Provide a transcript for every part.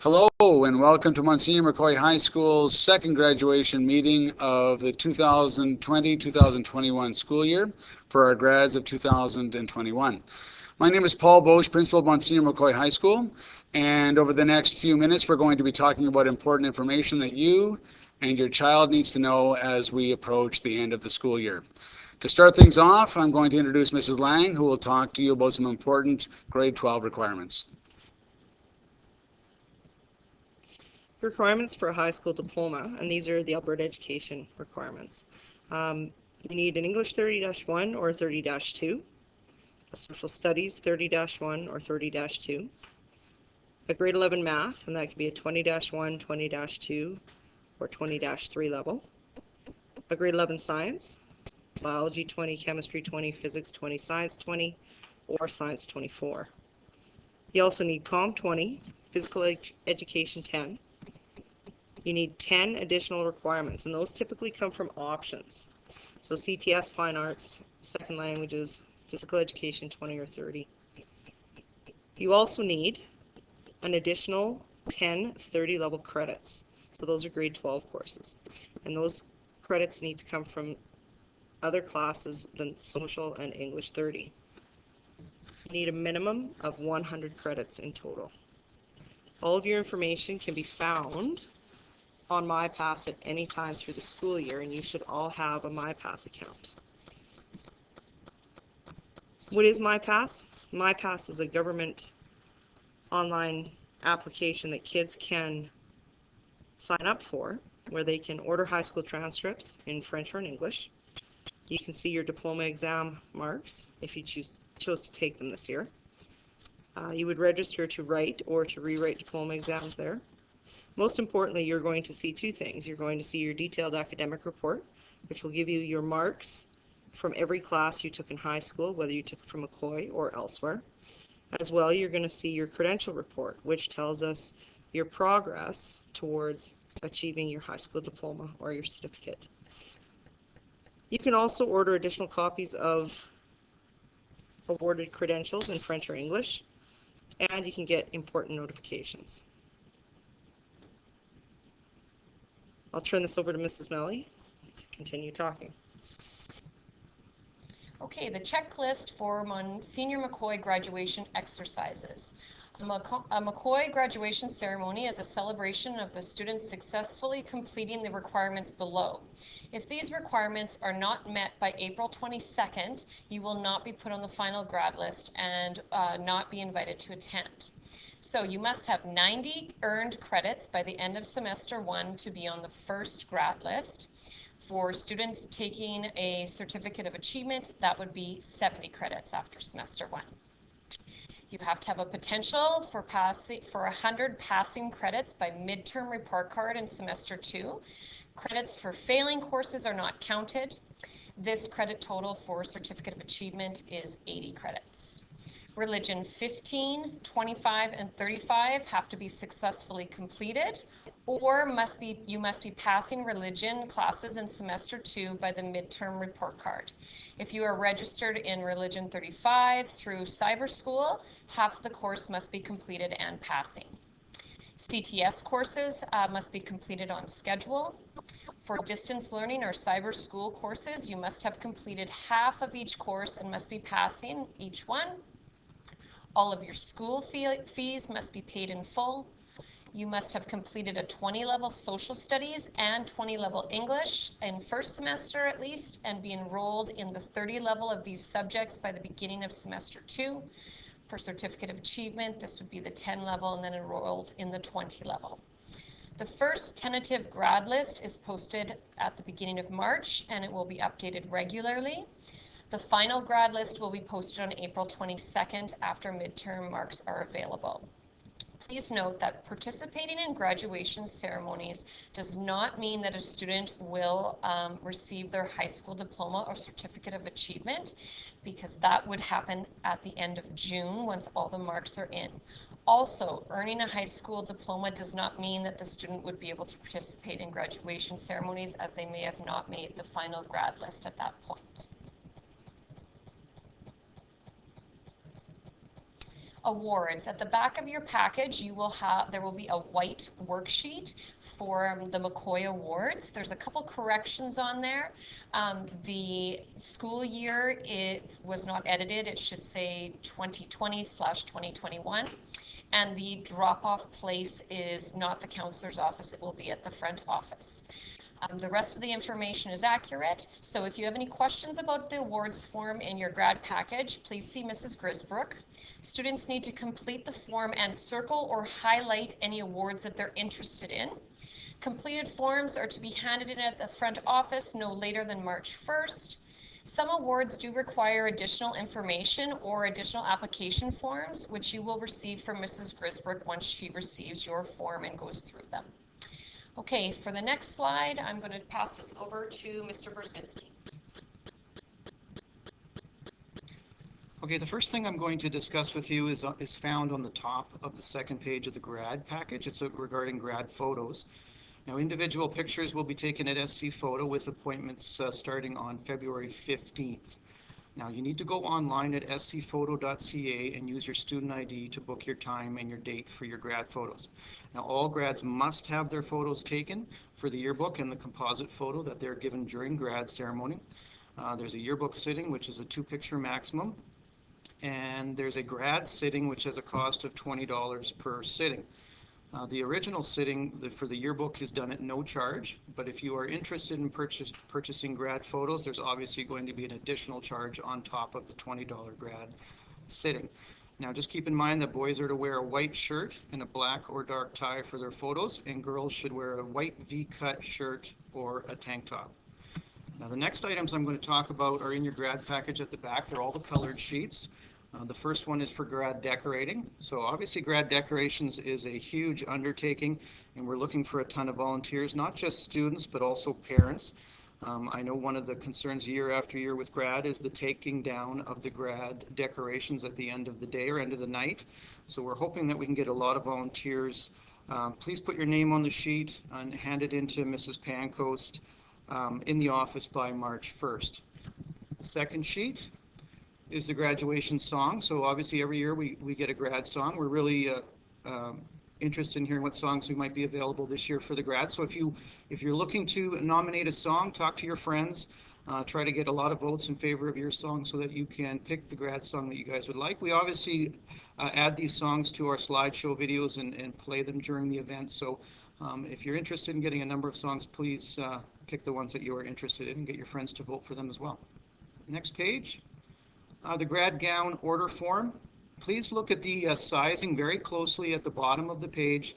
Hello and welcome to Monsignor McCoy High School's second graduation meeting of the 2020-2021 school year for our grads of 2021. My name is Paul Bosch, Principal of Monsignor McCoy High School, and over the next few minutes we're going to be talking about important information that you and your child needs to know as we approach the end of the school year. To start things off, I'm going to introduce Mrs. Lang, who will talk to you about some important grade 12 requirements. Requirements for a high school diploma, and these are the Alberta education requirements. You need an English 30-1 or 30-2, a social studies 30-1 or 30-2, a grade 11 math, and that could be a 20-1, 20-2, or 20-3 level, a grade 11 science, biology 20, chemistry 20, physics 20, science 20, or science 24. You also need COM 20, physical education 10. You need 10 additional requirements, and those typically come from options. So CTS, Fine Arts, Second Languages, Physical Education 20 or 30. You also need an additional 10 30-level credits. So those are grade 12 courses. And those credits need to come from other classes than Social and English 30. You need a minimum of 100 credits in total. All of your information can be found on MyPass at any time through the school year, and you should all have a MyPass account. What is MyPass? MyPass is a government online application that kids can sign up for, where they can order high school transcripts in French or in English. You can see your diploma exam marks if you chose to take them this year. You would register to write or to rewrite diploma exams there. Most importantly, you're going to see two things. You're going to see your detailed academic report, which will give you your marks from every class you took in high school, whether you took it from McCoy or elsewhere. As well, you're going to see your credential report, which tells us your progress towards achieving your high school diploma or your certificate. You can also order additional copies of awarded credentials in French or English, and you can get important notifications. I'll turn this over to Mrs. Melly to continue talking. Okay, the checklist for Monsignor McCoy graduation exercises. A McCoy graduation ceremony is a celebration of the students successfully completing the requirements below. If these requirements are not met by April 22nd, you will not be put on the final grad list and not be invited to attend. So you must have 90 earned credits by the end of semester 1 to be on the first grad list. For students taking a certificate of achievement, that would be 70 credits after semester 1. You have to have a potential for 100 passing credits by midterm report card in semester 2. Credits for failing courses are not counted. This credit total for certificate of achievement is 80 credits. Religion 15, 25, and 35 have to be successfully completed, or you must be passing religion classes in semester 2 by the midterm report card. If you are registered in Religion 35 through Cyber School, half the course must be completed and passing. CTS courses must be completed on schedule. For distance learning or Cyber School courses, you must have completed half of each course and must be passing each one. All of your school fees must be paid in full. You must have completed a 20-level social studies and 20-level English in first semester at least, and be enrolled in the 30 level of these subjects by the beginning of semester 2. For certificate of achievement, this would be the 10 level, and then enrolled in the 20 level. The first tentative grad list is posted at the beginning of March, and it will be updated regularly. The final grad list will be posted on April 22nd after midterm marks are available. Please note that participating in graduation ceremonies does not mean that a student will receive their high school diploma or certificate of achievement, because that would happen at the end of June once all the marks are in. Also, earning a high school diploma does not mean that the student would be able to participate in graduation ceremonies, as they may have not made the final grad list at that point. Awards. At the back of your package, there will be a white worksheet for the McCoy Awards. There's a couple corrections on there. The school year, it was not edited. It should say 2020/2021. And the drop-off place is not the counselor's office. It will be at the front office. The rest of the information is accurate, so if you have any questions about the awards form in your grad package, please see Mrs. Grisbrook. Students need to complete the form and circle or highlight any awards that they're interested in. Completed forms are to be handed in at the front office no later than March 1st. Some awards do require additional information or additional application forms, which you will receive from Mrs. Grisbrook once she receives your form and goes through them. Okay, for the next slide, I'm going to pass this over to Mr. Brzezinski. Okay, the first thing I'm going to discuss with you is found on the top of the second page of the grad package. It's regarding grad photos. Now, individual pictures will be taken at SC Photo with appointments starting on February 15th. Now, you need to go online at scphoto.ca and use your student ID to book your time and your date for your grad photos. Now, all grads must have their photos taken for the yearbook and the composite photo that they're given during grad ceremony. There's a yearbook sitting, which is a 2-picture maximum, and there's a grad sitting, which has a cost of $20 per sitting. The original sitting for the yearbook is done at no charge, but if you are interested in purchasing grad photos, there's obviously going to be an additional charge on top of the $20 grad sitting. Now, just keep in mind that boys are to wear a white shirt and a black or dark tie for their photos, and girls should wear a white V-cut shirt or a tank top. Now, the next items I'm going to talk about are in your grad package at the back. They're all the colored sheets. The first one is for grad decorating. So obviously grad decorations is a huge undertaking, and we're looking for a ton of volunteers, not just students, but also parents. I know one of the concerns year after year with grad is the taking down of the grad decorations at the end of the day or end of the night. So we're hoping that we can get a lot of volunteers. Please put your name on the sheet and hand it into Mrs. Pancoast in the office by March 1st. The second sheet is the graduation song. So obviously every year we get a grad song. We're really interested in hearing what songs we might be available this year for the grad. So if you're looking to nominate a song, talk to your friends, try to get a lot of votes in favor of your song so that you can pick the grad song that you guys would like. We obviously add these songs to our slideshow videos and play them during the event. So if you're interested in getting a number of songs, please pick the ones that you are interested in and get your friends to vote for them as well. Next page. The grad gown order form. Please look at the sizing very closely at the bottom of the page.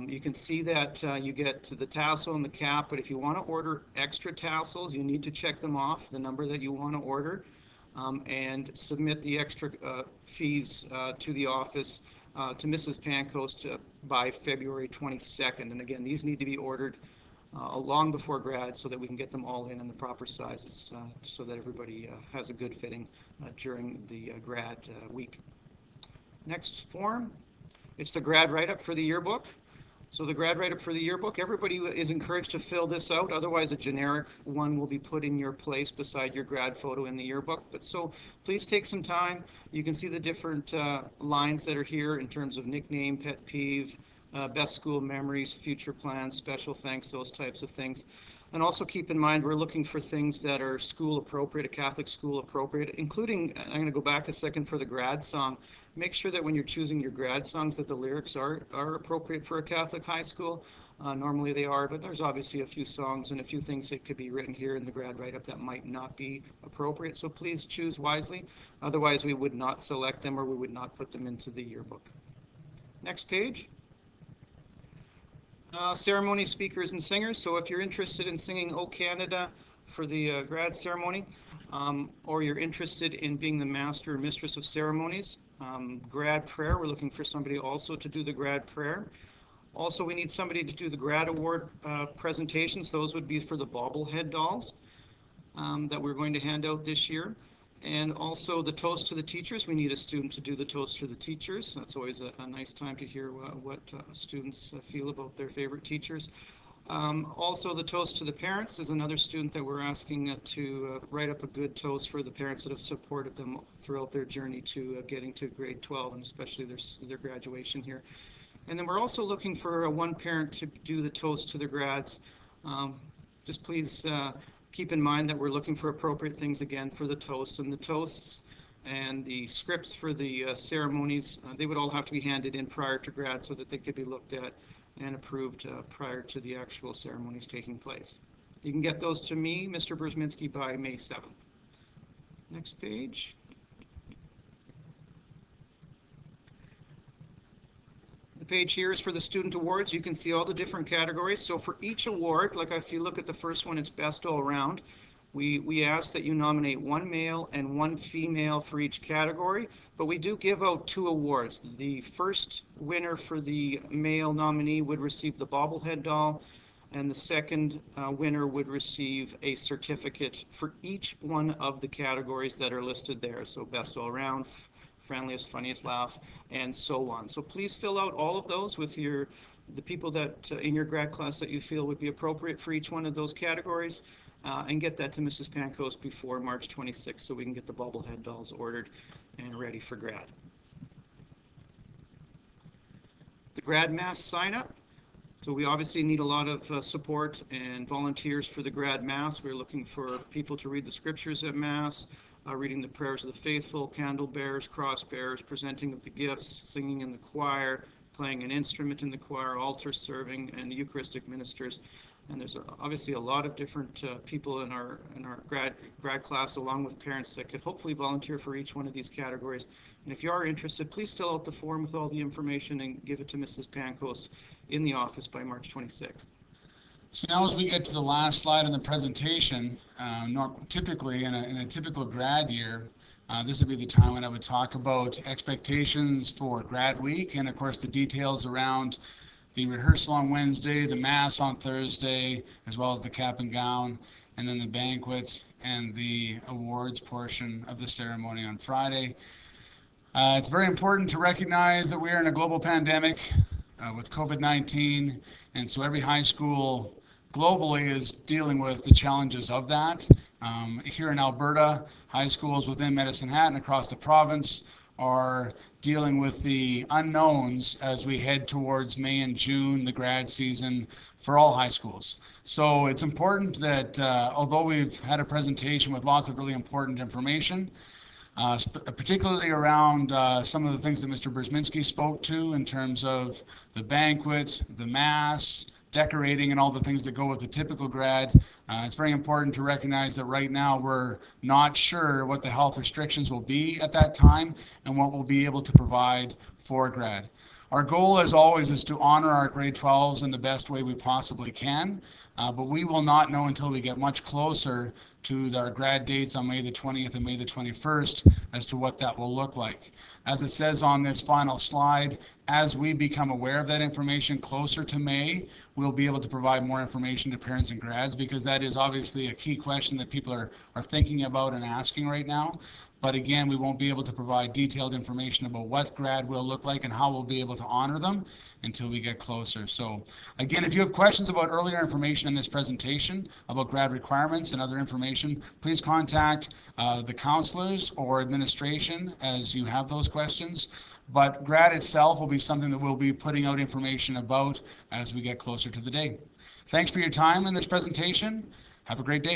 You can see that you get to the tassel and the cap, but if you want to order extra tassels, you need to check them off, the number that you want to order, and submit the extra fees to the office, to Mrs. Pancoast by February 22nd. And again, these need to be ordered long before grad so that we can get them all in the proper sizes so that everybody has a good fitting during the grad week. Next form, it's the grad write-up for the yearbook. So the grad write-up for the yearbook, everybody is encouraged to fill this out, otherwise a generic one will be put in your place beside your grad photo in the yearbook. But so please take some time. You can see the different lines that are here in terms of nickname, pet peeve, best school memories, future plans, special thanks, those types of things. And also keep in mind we're looking for things that are school appropriate, a Catholic school appropriate, including, I'm going to go back a second for the grad song. Make sure that when you're choosing your grad songs that the lyrics are appropriate for a Catholic high school. Normally they are, but there's obviously a few songs and a few things that could be written here in the grad write-up that might not be appropriate. So please choose wisely. Otherwise we would not select them or we would not put them into the yearbook. Next page. Ceremony speakers and singers. So if you're interested in singing O Canada for the grad ceremony, or you're interested in being the master or mistress of ceremonies, grad prayer, we're looking for somebody also to do the grad prayer. Also, we need somebody to do the grad award presentations. Those would be for the bobblehead dolls that we're going to hand out this year. And also the toast to the teachers. We need a student to do the toast to the teachers. That's always a nice time to hear what students feel about their favorite teachers. Also, the toast to the parents is another student that we're asking to write up a good toast for the parents that have supported them throughout their journey to getting to grade 12 and especially their graduation here. And then we're also looking for one parent to do the toast to the grads. Just please keep in mind that we're looking for appropriate things again for the toasts, and the toasts and the scripts for the ceremonies, they would all have to be handed in prior to grad so that they could be looked at and approved prior to the actual ceremonies taking place. You can get those to me, Mr. Brzezinski, by May 7th. Next page. The page here is for the student awards. You can see all the different categories. So for each award, like if you look at the first one, it's best all around. We ask that you nominate one male and one female for each category, but we do give out 2 awards. The first winner for the male nominee would receive the bobblehead doll, and the second winner would receive a certificate for each one of the categories that are listed there. So best all around, friendliest, funniest laugh, and so on. So please fill out all of those with the people that in your grad class that you feel would be appropriate for each one of those categories. And get that to Mrs. Pankos before March 26th so we can get the bobblehead dolls ordered and ready for grad. The Grad Mass sign up. So we obviously need a lot of support and volunteers for the Grad Mass. We're looking for people to read the scriptures at Mass, reading the prayers of the faithful, candle bearers, cross bearers, presenting of the gifts, singing in the choir, playing an instrument in the choir, altar serving, and Eucharistic ministers. And there's obviously a lot of different people in our grad class, along with parents, that could hopefully volunteer for each one of these categories. And if you are interested, please fill out the form with all the information and give it to Mrs. Pankos in the office by March 26th. So now as we get to the last slide in the presentation, typically in a typical grad year, this would be the time when I would talk about expectations for grad week and of course the details around the rehearsal on Wednesday, the Mass on Thursday, as well as the cap and gown, and then the banquet and the awards portion of the ceremony on Friday. It's very important to recognize that we are in a global pandemic with COVID-19, and so every high school globally is dealing with the challenges of that. Here in Alberta, high schools within Medicine Hat and across the province are dealing with the unknowns as we head towards May and June, the grad season for all high schools. So it's important that although we've had a presentation with lots of really important information, particularly around some of the things that Mr. Brzezinski spoke to in terms of the banquet, the Mass, decorating, and all the things that go with the typical grad. It's very important to recognize that right now we're not sure what the health restrictions will be at that time and what we'll be able to provide for grad. Our goal, as always, is to honor our grade 12s in the best way we possibly can, but we will not know until we get much closer to our grad dates on May the 20th and May the 21st as to what that will look like. As it says on this final slide, as we become aware of that information closer to May, we'll be able to provide more information to parents and grads, because that is obviously a key question that people are thinking about and asking right now. But again, we won't be able to provide detailed information about what grad will look like and how we'll be able to honor them until we get closer. So again, if you have questions about earlier information in this presentation about grad requirements and other information, please contact the counselors or administration as you have those questions. But grad itself will be something that we'll be putting out information about as we get closer to the day. Thanks for your time in this presentation. Have a great day.